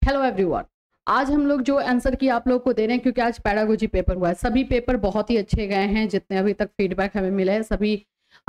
Hello everyone. आज हम लोग जो आंसर की आप लोग को दे रहे हैं, क्योंकि आज पैडागोजी पेपर हुआ है, सभी पेपर बहुत ही अच्छे गए हैं। जितने अभी तक फीडबैक हमें मिले हैं सभी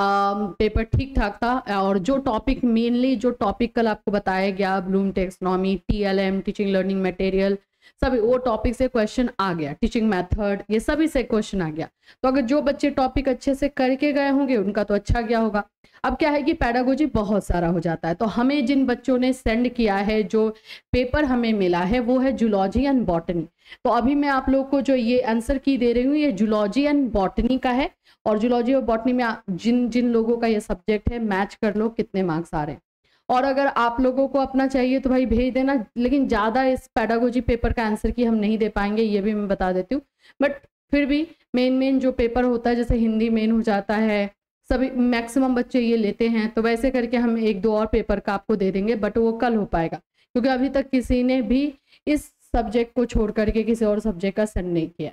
पेपर ठीक ठाक था। और जो टॉपिक मेनली जो टॉपिक कल आपको बताया गया, Bloom taxonomy, TLM, teaching learning material, सभी वो टॉपिक से क्वेश्चन आ गया। टीचिंग मेथड, ये सभी से क्वेश्चन आ गया। तो अगर जो बच्चे टॉपिक अच्छे से करके गए होंगे उनका तो अच्छा गया होगा। अब क्या है कि पैडागोजी बहुत सारा हो जाता है, तो हमें जिन बच्चों ने सेंड किया है, जो पेपर हमें मिला है, वो है जूलॉजी एंड बॉटनी। तो अभी मैं आप लोग को जो ये आंसर की दे रही हूँ, ये जूलॉजी एंड बॉटनी का है। और जूलॉजी और बॉटनी में जिन जिन लोगों का ये सब्जेक्ट है, मैच कर लो कितने मार्क्स आ रहे हैं। और अगर आप लोगों को अपना चाहिए तो भाई भेज देना, लेकिन ज़्यादा इस पैडागोजी पेपर का आंसर की हम नहीं दे पाएंगे, ये भी मैं बता देती हूँ। बट फिर भी मेन जो पेपर होता है, जैसे हिंदी मेन हो जाता है, सभी मैक्सिमम बच्चे ये लेते हैं, तो वैसे करके हम एक दो और पेपर का आपको दे देंगे, बट वो कल हो पाएगा, क्योंकि अभी तक किसी ने भी इस सब्जेक्ट को छोड़ करके किसी और सब्जेक्ट का सेंड नहीं किया।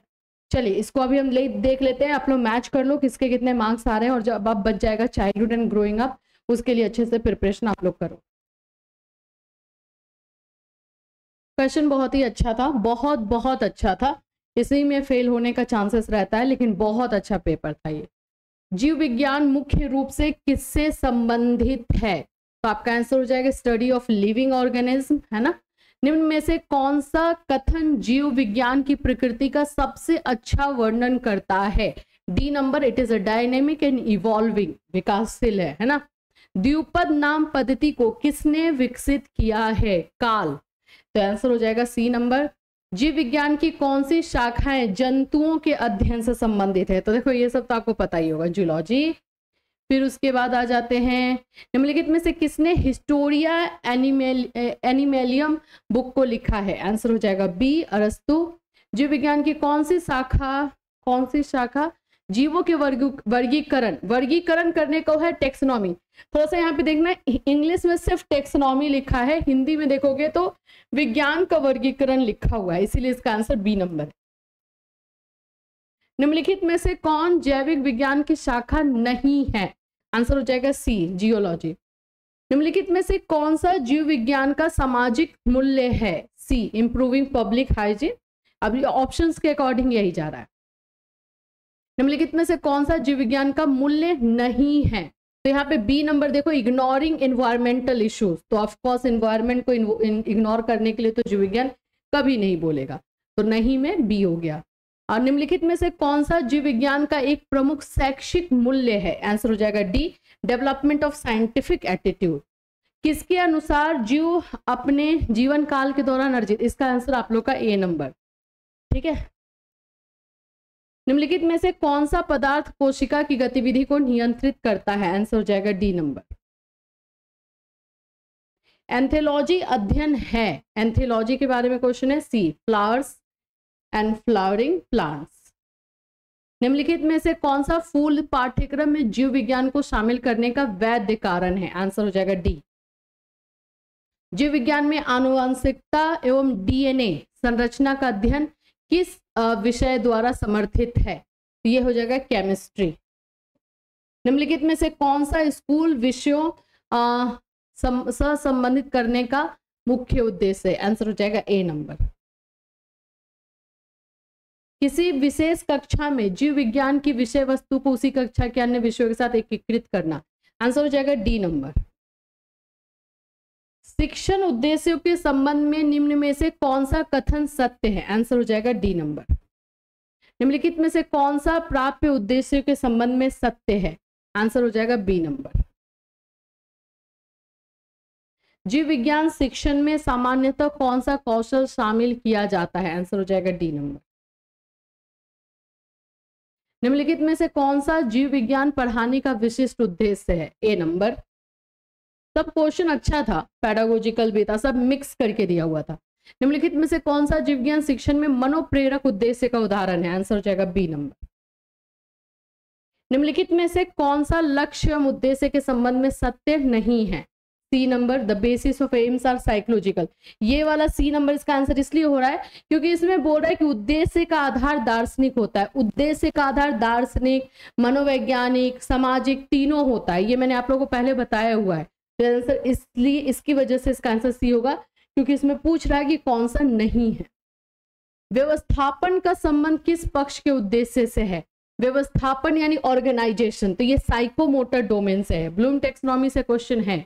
चलिए इसको अभी हम देख लेते हैं। आप लोग मैच कर लो किसके कितने मार्क्स आ रहे हैं, और जब अब बच जाएगा चाइल्डहुड एंड ग्रोइंग अप, उसके लिए अच्छे से प्रिपरेशन आप लोग करो। क्वेश्चन बहुत ही अच्छा था, बहुत अच्छा था। इसी में फेल होने का चांसेस रहता है, लेकिन बहुत अच्छा पेपर था ये। जीव विज्ञान मुख्य रूप से किससे संबंधित है? तो आपका आंसर हो जाएगा स्टडी ऑफ लिविंग ऑर्गेनिज्म, है ना। निम्न में से कौन सा कथन जीव विज्ञान की प्रकृति का सबसे अच्छा वर्णन करता है? D number, it is a dynamic and evolving, विकासशील है ना। द्विपद नाम पद्धति को किसने विकसित किया है? काल। तो आंसर हो जाएगा सी नंबर। जीव विज्ञान की कौन सी शाखाएं जंतुओं के अध्ययन से संबंधित है? तो देखो ये सब तो आपको पता ही होगा, जूलॉजी। फिर उसके बाद आ जाते हैं, निम्नलिखित में से किसने हिस्टोरिया एनिमेलियम बुक को लिखा है? आंसर हो जाएगा बी, अरस्तु। जीव विज्ञान की कौन सी शाखा जीवों के वर्गीकरण करने को है? टेक्सोनॉमी। थोड़ा सा यहाँ पे देखना, इंग्लिश में सिर्फ टेक्सोनॉमी लिखा है, हिंदी में देखोगे तो विज्ञान का वर्गीकरण लिखा हुआ है, इसीलिए इसका आंसर बी नंबर है। निम्नलिखित में से कौन जैविक विज्ञान की शाखा नहीं है? आंसर हो जाएगा सी, जियोलॉजी। निम्नलिखित में से कौन सा जीव विज्ञान का सामाजिक मूल्य है? सी, इंप्रूविंग पब्लिक हाइजीन। अब ऑप्शंस के अकॉर्डिंग यही जा रहा है। निम्नलिखित में से कौन सा जीव विज्ञान का मूल्य नहीं है? तो यहाँ पे बी नंबर देखो, इग्नोरिंग एनवायरमेंटल इश्यूज। तो ऑफकोर्स एनवायरमेंट को इग्नोर करने के लिए तो जीव विज्ञान कभी नहीं बोलेगा, तो नहीं में बी हो गया। और निम्नलिखित में से कौन सा जीव विज्ञान का एक प्रमुख शैक्षिक मूल्य है? आंसर हो जाएगा D, development of scientific attitude. किसके अनुसार जीव अपने जीवन काल के दौरान अर्जित? इसका आंसर आप लोग का ए नंबर, ठीक है। निम्नलिखित में से कौन सा पदार्थ कोशिका की गतिविधि को नियंत्रित करता है? आंसर हो जाएगा डी नंबर। एंथोलॉजी अध्ययन है, एंथोलॉजी के बारे में क्वेश्चन है। सी, फ्लावर्स एंड फ्लावरिंग प्लांट्स। निम्नलिखित में से कौन सा फूल पाठ्यक्रम में जीव विज्ञान को शामिल करने का वैध कारण है? आंसर हो जाएगा डी। जीव विज्ञान में आनुवंशिकता एवं डीएनए संरचना का अध्ययन किस विषय द्वारा समर्थित है? तो ये हो जाएगा केमिस्ट्री। निम्नलिखित में से कौन सा स्कूल विषयों सह संबंधित करने का मुख्य उद्देश्य है? आंसर हो जाएगा ए नंबर। किसी विशेष कक्षा में जीव विज्ञान की विषय वस्तु को उसी कक्षा के अन्य विषयों के साथ एकीकृत करना। आंसर हो जाएगा डी नंबर। शिक्षण उद्देश्यों के संबंध में निम्न में से कौन सा कथन सत्य है? आंसर हो जाएगा डी नंबर। निम्नलिखित में से कौन सा प्राप्य उद्देश्यों के संबंध में सत्य है? आंसर हो जाएगा बी नंबर। जीव विज्ञान शिक्षण में सामान्यतः कौन सा कौशल शामिल किया जाता है? आंसर हो जाएगा डी नंबर। निम्नलिखित में से कौन सा जीव विज्ञान पढ़ाने का विशिष्ट उद्देश्य है? A number. सब क्वेश्चन अच्छा था, पैडागोजिकल भी था, सब मिक्स करके दिया हुआ था। निम्नलिखित में से कौन सा जीव विज्ञान शिक्षण में मनोप्रेरक उद्देश्य का उदाहरण है? आंसर हो जाएगा बी नंबर। निम्नलिखित में से कौन सा लक्ष्य एवं उद्देश्य के संबंध में सत्य नहीं है? C number, the basis of aims are psychological. ये वाला सी नंबर इसका आंसर इसलिए हो रहा है क्योंकि इसमें बोल रहा है कि उद्देश्य का आधार दार्शनिक होता है। उद्देश्य का आधार दार्शनिक, मनोवैज्ञानिक, सामाजिक तीनों होता है। ये मैंने आप लोगों को पहले बताया हुआ है। आंसर इसलिए इसकी वजह से इसका आंसर सी होगा, क्योंकि इसमें पूछ रहा है कि कौन सा नहीं है। व्यवस्थापन का संबंध किस पक्ष के उद्देश्य से है? व्यवस्थापन यानी ऑर्गेनाइजेशन, तो ये साइकोमोटर डोमेन से है। ब्लूम टेक्सोनॉमी से क्वेश्चन है।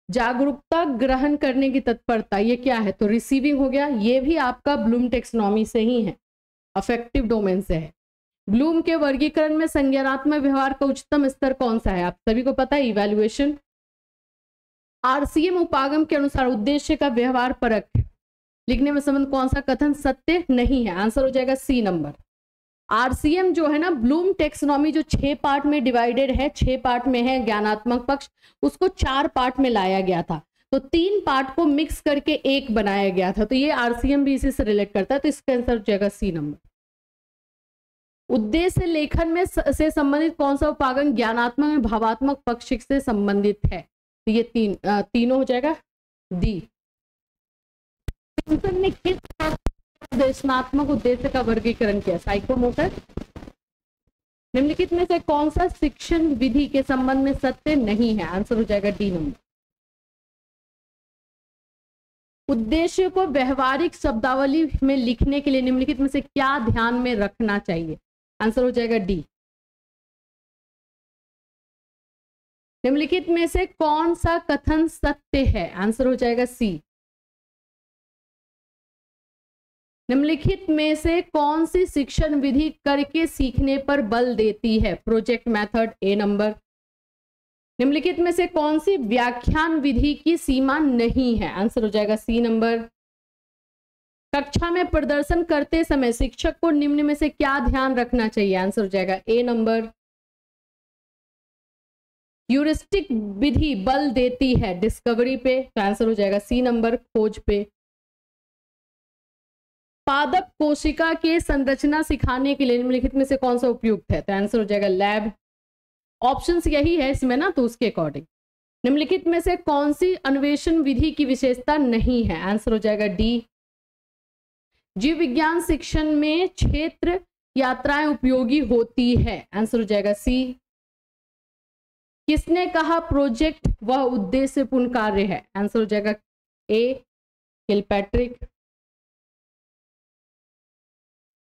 जागरूकता ग्रहण करने की तत्परता, ये क्या है? तो रिसीविंग हो गया, ये भी आपका ब्लूम टेक्सोनॉमी से ही है, अफेक्टिव डोमेन से है। ब्लूम के वर्गीकरण में संज्ञानात्मक व्यवहार का उच्चतम स्तर कौन सा है? आप सभी को पता है, इवैल्यूएशन। आरसीएम उपागम के अनुसार उद्देश्य का व्यवहार परक लिखने में संबंध कौन सा कथन सत्य नहीं है? आंसर हो जाएगा सी नंबर। आरसीएम जो है ना, ब्लूम टेक्सोनॉमी जो 6 पार्ट में डिवाइडेड है, 6 पार्ट में है ज्ञानात्मक पक्ष, उसको 4 पार्ट में लाया गया था, तो 3 पार्ट को मिक्स करके एक बनाया गया था, तो ये आरसीएम भी इसी से रिलेट करता है, तो इसका आंसर हो जाएगा सी नंबर। उद्देश्य लेखन में से संबंधित कौन सा उपागम ज्ञानात्मक में भावात्मक पक्ष से संबंधित है? तो ये तीनों हो जाएगा डी। ने किस निर्देशनात्मक उद्देश्य का वर्गीकरण किया? साइकोमोटर। निम्नलिखित में से कौन सा शिक्षण विधि के संबंध में सत्य नहीं है? आंसर हो जाएगा डी नंबर। उद्देश्य को व्यवहारिक शब्दावली में लिखने के लिए निम्नलिखित में से क्या ध्यान में रखना चाहिए? आंसर हो जाएगा डी। निम्नलिखित में से कौन सा कथन सत्य है? आंसर हो जाएगा सी। निम्नलिखित में से कौन सी शिक्षण विधि करके सीखने पर बल देती है? प्रोजेक्ट मेथड, ए नंबर। निम्नलिखित में से कौन सी व्याख्यान विधि की सीमा नहीं है? आंसर हो जाएगा सी नंबर। कक्षा में प्रदर्शन करते समय शिक्षक को निम्न में से क्या ध्यान रखना चाहिए? आंसर हो जाएगा ए नंबर। ह्यूरिस्टिक विधि बल देती है डिस्कवरी पे, तो आंसर हो जाएगा सी नंबर, खोज पे। पादप कोशिका के संरचना सिखाने के लिए निम्नलिखित में से कौन सा उपयुक्त है? तो आंसर हो जाएगा लैब। ऑप्शंस यही है इसमें ना, तो उसके अकॉर्डिंग। निम्नलिखित में से कौन सी अन्वेषण विधि की विशेषता नहीं है? आंसर हो जाएगा डी। जीव विज्ञान शिक्षण में क्षेत्र यात्राएं उपयोगी होती है? आंसर हो जाएगा सी। किसने कहा प्रोजेक्ट वह उद्देश्यपूर्ण कार्य है? आंसर हो जाएगा ए, किलपैट्रिक।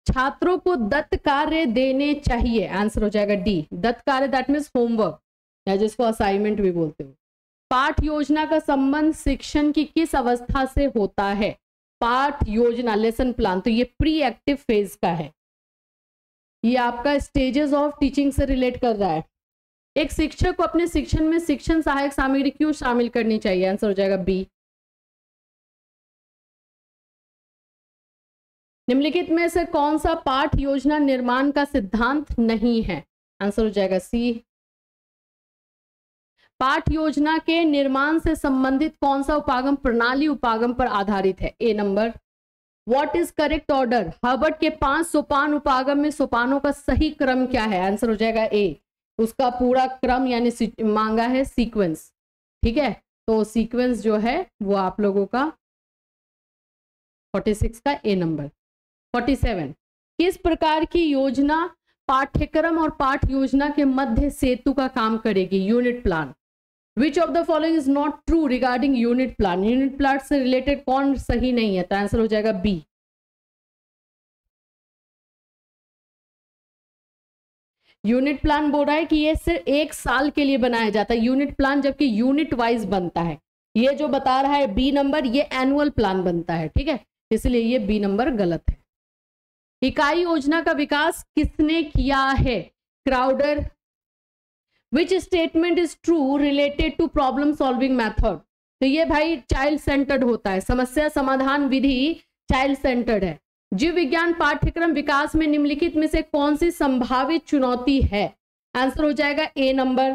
छात्रों को दत्त कार्य देने चाहिए? आंसर हो जाएगा डी, दत्त कार्य, दैट मीन्स होमवर्क, या जिसको असाइनमेंट भी बोलते हो। पाठ योजना का संबंध शिक्षण की किस अवस्था से होता है? पाठ योजना, लेसन प्लान, तो ये प्री एक्टिव फेज का है, ये आपका स्टेजेस ऑफ टीचिंग से रिलेट कर रहा है। एक शिक्षक को अपने शिक्षण में शिक्षण सहायक सामग्री क्यों शामिल करनी चाहिए? आंसर हो जाएगा बी। निम्नलिखित में से कौन सा पाठ योजना निर्माण का सिद्धांत नहीं है? आंसर हो जाएगा सी। पाठ योजना के निर्माण से संबंधित कौन सा उपागम प्रणाली उपागम पर आधारित है? A number. What is correct order? Herbert के 5 सोपान उपागम में सोपानों का सही क्रम क्या है? आंसर हो जाएगा ए, उसका पूरा क्रम यानी मांगा है सीक्वेंस। ठीक है, तो सीक्वेंस जो है वो आप लोगों का 46 का ए नंबर। 47, किस प्रकार की योजना पाठ्यक्रम और पाठ योजना के मध्य सेतु का काम करेगी? Unit plan. Which of the following is not true regarding unit plan? Unit plan से रिलेटेड कौन सही नहीं है? तो आंसर हो जाएगा बी। यूनिट प्लान बोल रहा है कि ये सिर्फ 1 साल के लिए बनाया जाता है यूनिट प्लान, जबकि यूनिट वाइज बनता है। ये जो बता रहा है बी नंबर, ये एनुअल प्लान बनता है। ठीक है, इसलिए ये बी नंबर गलत है। इकाई योजना का विकास किसने किया है? Crowder. Which statement is true related to problem solving method? तो ये भाई चाइल्ड सेंटर्ड होता है, समस्या समाधान विधि चाइल्ड सेंटर्ड है। जीव विज्ञान पाठ्यक्रम विकास में निम्नलिखित में से कौन सी संभावित चुनौती है? आंसर हो जाएगा ए नंबर।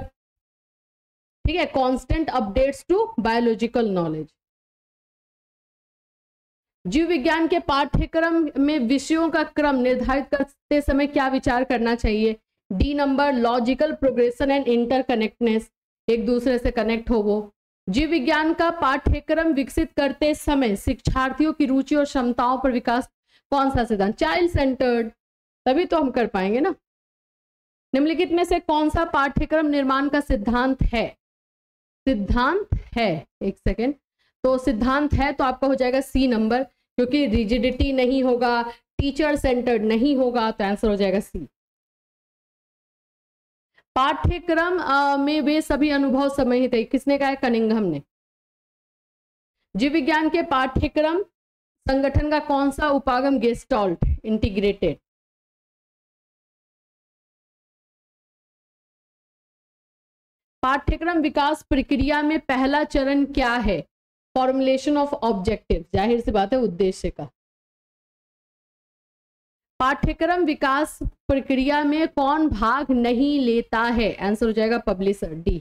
ठीक है, constant updates to biological knowledge. जीव विज्ञान के पाठ्यक्रम में विषयों का क्रम निर्धारित करते समय क्या विचार करना चाहिए? D number, logical progression and interconnectedness, एक दूसरे से कनेक्ट हो वो। जीव विज्ञान का पाठ्यक्रम विकसित करते समय शिक्षार्थियों की रुचि और क्षमताओं पर विकास कौन सा सिद्धांत? चाइल्ड सेंटर्ड, तभी तो हम कर पाएंगे ना। निम्नलिखित में से कौन सा पाठ्यक्रम निर्माण का सिद्धांत है? सिद्धांत है, एक सेकेंड, तो सिद्धांत है तो आपका हो जाएगा सी नंबर, क्योंकि रिजिडिटी नहीं होगा, टीचर सेंटर्ड नहीं होगा, तो आंसर हो जाएगा सी। पाठ्यक्रम में वे सभी अनुभव समाहित है, किसने कहा है? कनिंघम ने। जीव विज्ञान के पाठ्यक्रम संगठन का कौन सा उपागम? Gestalt integrated. पाठ्यक्रम विकास प्रक्रिया में पहला चरण क्या है? फॉर्मुलेशन ऑफ ऑब्जेक्टिव, जाहिर सी बात है उद्देश्य का। पाठ्यक्रम विकास प्रक्रिया में कौन भाग नहीं लेता है? आंसर हो जाएगा पब्लिशर, डी।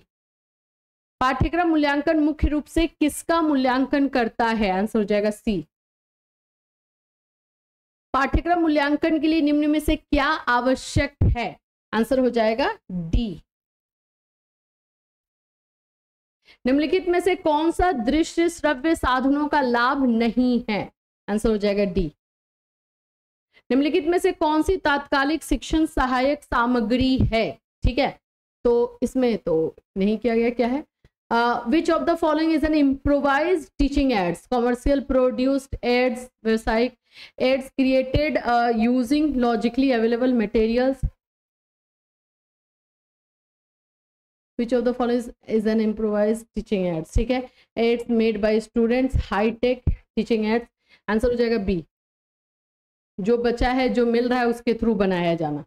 पाठ्यक्रम मूल्यांकन मुख्य रूप से किसका मूल्यांकन करता है? आंसर हो जाएगा सी। पाठ्यक्रम मूल्यांकन के लिए निम्न में से क्या आवश्यक है? आंसर हो जाएगा डी। निम्नलिखित में से कौन सा दृश्य श्रव्य साधनों का लाभ नहीं है? आंसर हो जाएगा डी। निम्नलिखित में से कौन सी तात्कालिक शिक्षण सहायक सामग्री है? ठीक है, तो इसमें तो नहीं किया गया, क्या है? Which of the following is an improvised teaching aids? Commercial produced aids, व्यावसायिक aids created using logically available materials. Which of the following is an improvised teaching aids? ठीक है, aids made by students, high tech teaching aids। Answer हो जाएगा B, जो बचा है, जो मिल रहा है उसके थ्रू बनाया जाना।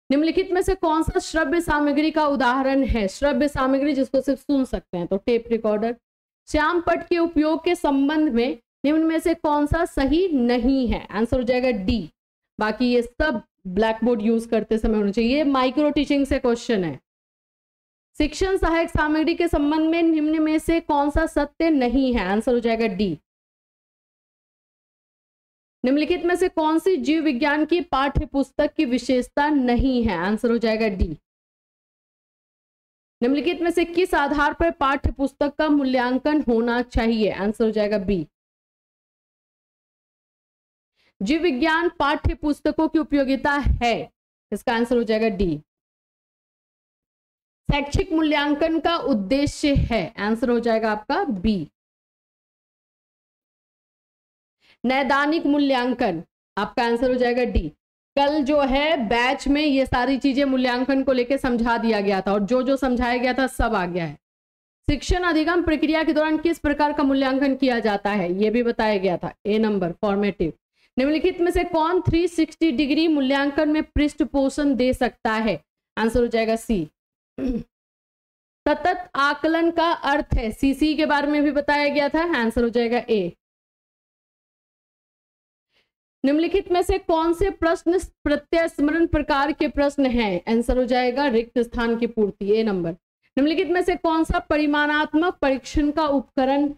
निम्नलिखित में से कौन सा श्रव्य सामग्री का उदाहरण है? श्रव्य सामग्री जिसको सिर्फ सुन सकते हैं, तो टेप रिकॉर्डर। श्याम पट के उपयोग के संबंध में निम्न में से कौन सा सही नहीं है? आंसर हो जाएगा डी। बाकी ये सब ब्लैक बोर्ड यूज करते समय होना चाहिए। ये माइक्रो टीचिंग से क्वेश्चन है। शिक्षण सहायक सामग्री के संबंध में निम्न में से कौन सा सत्य नहीं है? आंसर हो जाएगा डी। निम्नलिखित में से कौन सी जीव विज्ञान की पाठ्य पुस्तक की विशेषता नहीं है? आंसर हो जाएगा डी। निम्नलिखित में से किस आधार पर पाठ्य पुस्तक का मूल्यांकन होना चाहिए? आंसर हो जाएगा बी। जीव विज्ञान पाठ्य पुस्तकों की उपयोगिता है, इसका आंसर हो जाएगा डी। शैक्षिक मूल्यांकन का उद्देश्य है, आंसर हो जाएगा आपका बी। नैदानिक मूल्यांकन, आपका आंसर हो जाएगा डी। कल जो है बैच में ये सारी चीजें मूल्यांकन को लेकर समझा दिया गया था, और जो जो समझाया गया था सब आ गया है। शिक्षण अधिगम प्रक्रिया के दौरान किस प्रकार का मूल्यांकन किया जाता है, यह भी बताया गया था। ए नंबर, फॉर्मेटिव। निम्नलिखित में से कौन 360 डिग्री मूल्यांकन में पृष्ठपोषण दे सकता है? आंसर हो जाएगा सी। सतत आकलन का अर्थ है, सीसी के बारे में भी बताया गया था, आंसर हो जाएगा ए। निम्नलिखित में से कौन से प्रश्न प्रत्यय स्मरण प्रकार के प्रश्न हैं? आंसर हो जाएगा रिक्त स्थान की पूर्ति, ए नंबर। निम्नलिखित में से कौन सा परिमाणात्मक परीक्षण का उपकरण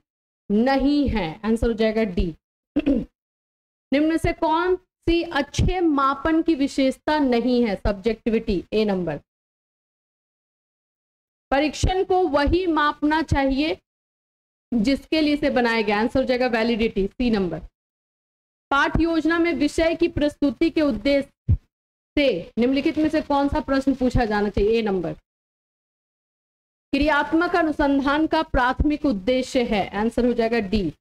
नहीं है? आंसर हो जाएगा डी। निम्न में से कौन सी अच्छे मापन की विशेषता नहीं है? सब्जेक्टिविटी, ए नंबर। परीक्षण को वही मापना चाहिए जिसके लिए इसे बनाया गया, आंसर हो जाएगा वैलिडिटी, सी नंबर। पाठ योजना में विषय की प्रस्तुति के उद्देश्य से निम्नलिखित में से कौन सा प्रश्न पूछा जाना चाहिए? ए नंबर। क्रियात्मक अनुसंधान का प्राथमिक उद्देश्य है, आंसर हो जाएगा डी।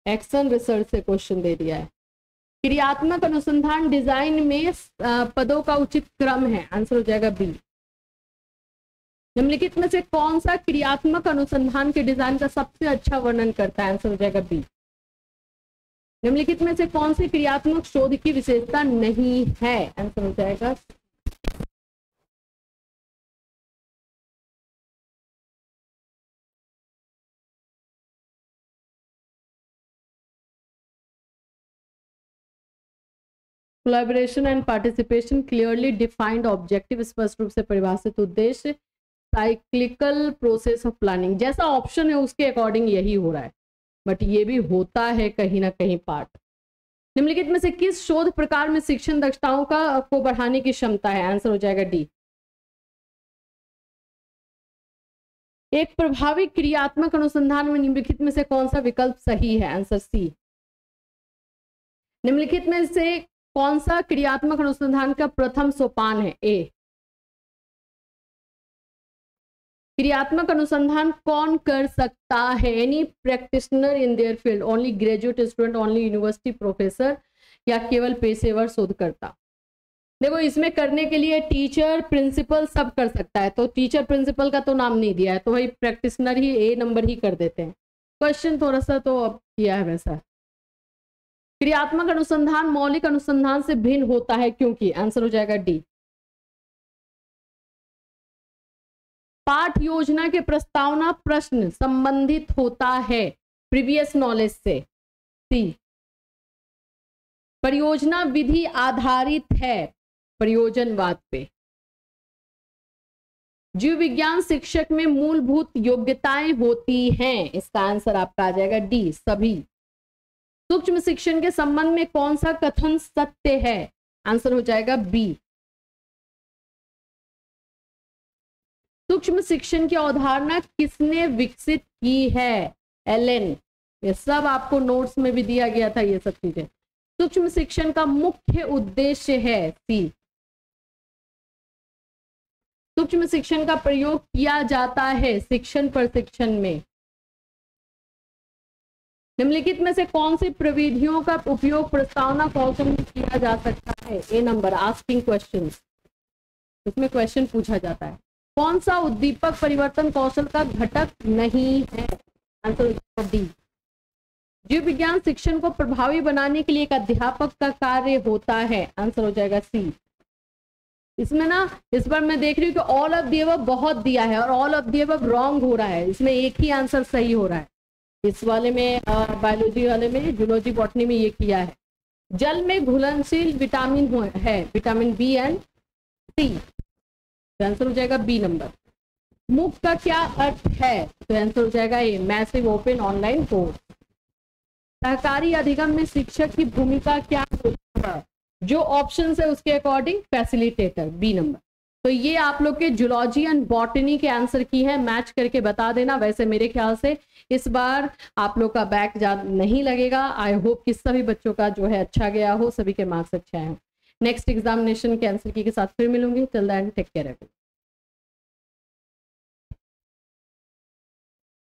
एक्शन रिसर्च से क्वेश्चन दे दिया है। क्रियात्मक अनुसंधान डिजाइन में पदों का उचित क्रम है, आंसर हो जाएगा बी। निम्नलिखित में से कौन सा क्रियात्मक अनुसंधान के डिजाइन का सबसे अच्छा वर्णन करता है? आंसर हो जाएगा बी। निम्नलिखित में से कौन सी क्रियात्मक शोध की विशेषता नहीं है? आंसर हो जाएगा collaboration and participation clearly defined objective, स्पष्ट रूप से परिभाषित उद्देश्य, साइक्लिकल प्रोसेस ऑफ प्लानिंग। जैसा ऑप्शन है उसके अकॉर्डिंग यही हो रहा है, बट ये भी होता है कहीं ना कहीं पार्ट। निम्नलिखित में से किस शोध प्रकार में शिक्षण दक्षताओं को बढ़ाने की क्षमता है? आंसर हो जाएगा डी। एक प्रभावी क्रियात्मक अनुसंधान में निम्नलिखित में से कौन सा विकल्प सही है? Answer C. निम्नलिखित में से कौन सा क्रियात्मक अनुसंधान का प्रथम सोपान है? ए। क्रियात्मक अनुसंधान कौन कर सकता है? Any practitioner in their field, only graduate student, only university professor, या केवल पेशेवर शोधकर्ता? देखो इसमें करने के लिए टीचर प्रिंसिपल सब कर सकता है, तो टीचर प्रिंसिपल का तो नाम नहीं दिया है, तो भाई प्रैक्टिशनर ही ए नंबर ही कर देते हैं। क्वेश्चन थोड़ा सा तो अब किया है वैसा। क्रियात्मक अनुसंधान मौलिक अनुसंधान से भिन्न होता है क्योंकि, आंसर हो जाएगा डी। पाठ योजना के प्रस्तावना प्रश्न संबंधित होता है प्रीवियस नॉलेज से, सी। परियोजना विधि आधारित है प्रयोजनवाद पे। जीव विज्ञान शिक्षक में मूलभूत योग्यताएं होती हैं, इसका आंसर आपका आ जाएगा डी, सभी। सूक्ष्म शिक्षण के संबंध में कौन सा कथन सत्य है? आंसर हो जाएगा बी। सूक्ष्म शिक्षण की अवधारणा किसने विकसित की है? एलन। ये सब आपको नोट्स में भी दिया गया था ये सब चीजें। सूक्ष्म शिक्षण का मुख्य उद्देश्य है, सी। सूक्ष्म शिक्षण का प्रयोग किया जाता है शिक्षण प्रशिक्षण में। निम्नलिखित में से कौन सी प्रविधियों का उपयोग प्रस्तावना कौशल में किया जा सकता है? ए नंबर, आस्किंग क्वेश्चंस, इसमें क्वेश्चन पूछा जाता है। कौन सा उद्दीपक परिवर्तन कौशल का घटक नहीं है? Answer D. जीव विज्ञान शिक्षण को प्रभावी बनाने के लिए एक अध्यापक का कार्य होता है, आंसर हो जाएगा सी। इसमें ना इस बार मैं देख रही हूँ कि ऑल ऑफ द अबव बहुत दिया है और all of the above wrong हो रहा है, इसमें एक ही आंसर सही हो रहा है। इस वाले में बायोलॉजी वाले में, जूलॉजी बॉटनी में ये किया है। जल में घुलनशील विटामिन है, विटामिन बी एंड सी, तो आंसर हो जाएगा बी नंबर। मूक का क्या अर्थ है? तो आंसर हो जाएगा ए, मैसिव ओपन ऑनलाइन कोर्स। सहकारी अधिगम में शिक्षक की भूमिका क्या होती है? जो ऑप्शन है उसके अकॉर्डिंग फैसिलिटेटर, बी नंबर। तो ये आप लोग के जूलॉजी एंड बॉटनी के आंसर की है, मैच करके बता देना। वैसे मेरे ख्याल से इस बार आप लोग का बैक ज्यादा नहीं लगेगा। आई होप कि सभी बच्चों का जो है अच्छा गया हो, सभी के मार्क्स अच्छे आए हो। नेक्स्ट एग्जामिनेशन के आंसर की के साथ फिर मिलूंगी। Till then take care.